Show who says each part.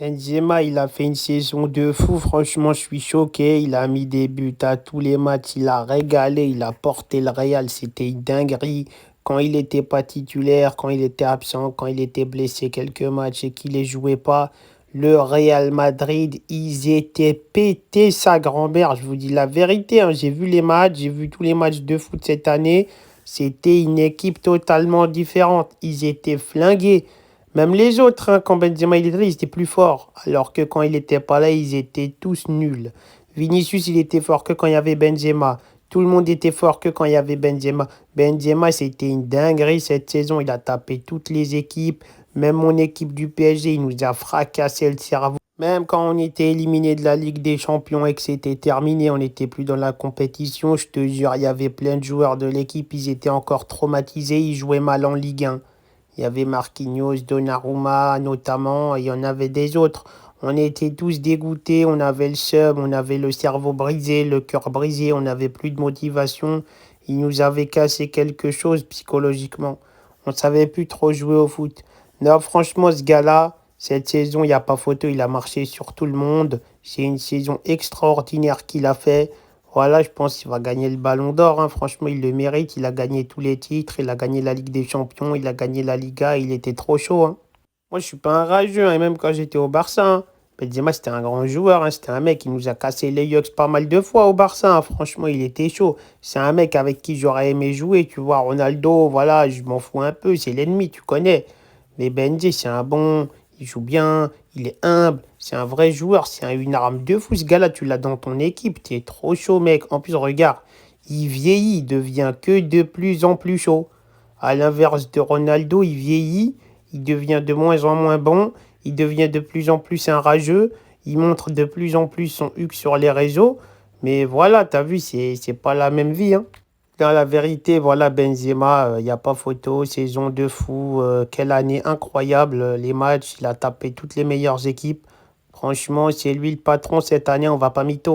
Speaker 1: Benzema, il a fait une saison de fou. Franchement, je suis choqué. Il a mis des buts à tous les matchs. Il a régalé. Il a porté le Real. C'était une dinguerie. Quand il n'était pas titulaire, quand il était absent, quand il était blessé quelques matchs et qu'il ne jouait pas, le Real Madrid, ils étaient pétés sa grand-mère. Je vous dis la vérité, hein. J'ai vu les matchs, j'ai vu tous les matchs de foot cette année. C'était une équipe totalement différente. Ils étaient flingués. Même les autres, hein, quand Benzema il était là, ils étaient plus forts. Alors que quand il n'était pas là, ils étaient tous nuls. Vinicius, il était fort que quand il y avait Benzema. Tout le monde était fort que quand il y avait Benzema. Benzema, c'était une dinguerie cette saison. Il a tapé toutes les équipes. Même mon équipe du PSG, il nous a fracassé le cerveau. Même quand on était éliminé de la Ligue des Champions et que c'était terminé, on n'était plus dans la compétition. Je te jure, il y avait plein de joueurs de l'équipe. Ils étaient encore traumatisés. Ils jouaient mal en Ligue 1. Il y avait Marquinhos, Donnarumma notamment, et il y en avait des autres. On était tous dégoûtés, on avait le seum, on avait le cerveau brisé, le cœur brisé, on n'avait plus de motivation. Il nous avait cassé quelque chose psychologiquement. On ne savait plus trop jouer au foot. Non, franchement, ce gars-là, cette saison, il n'y a pas photo, il a marché sur tout le monde. C'est une saison extraordinaire qu'il a fait. Voilà, je pense qu'il va gagner le Ballon d'Or, hein. Franchement, il le mérite. Il a gagné tous les titres. Il a gagné la Ligue des Champions. Il a gagné la Liga. Il était trop chaud, hein. Moi, je suis pas un rageux, hein. Et même quand j'étais au Barça, hein. Benzema, c'était un grand joueur, hein. C'était un mec qui nous a cassé les yeux pas mal de fois au Barça, hein. Franchement, il était chaud. C'est un mec avec qui j'aurais aimé jouer. Tu vois, Ronaldo, voilà, je m'en fous un peu. C'est l'ennemi, tu connais. Mais Benji, c'est un bon. Il joue bien. Il est humble. C'est un vrai joueur. Une arme de fou. Ce gars-là, tu l'as dans ton équipe. Tu es trop chaud, mec. En plus, regarde. Il vieillit. Il devient que de plus en plus chaud. À l'inverse de Ronaldo, il vieillit. Il devient de moins en moins bon. Il devient de plus en plus un rageux. Il montre de plus en plus son huc sur les réseaux. Mais voilà, t'as vu, c'est pas la même vie, hein. Dans la vérité, voilà, Benzema, il n'y a pas photo, saison de fou, quelle année incroyable, les matchs, il a tapé toutes les meilleures équipes. Franchement, c'est lui le patron cette année, on va pas mytho.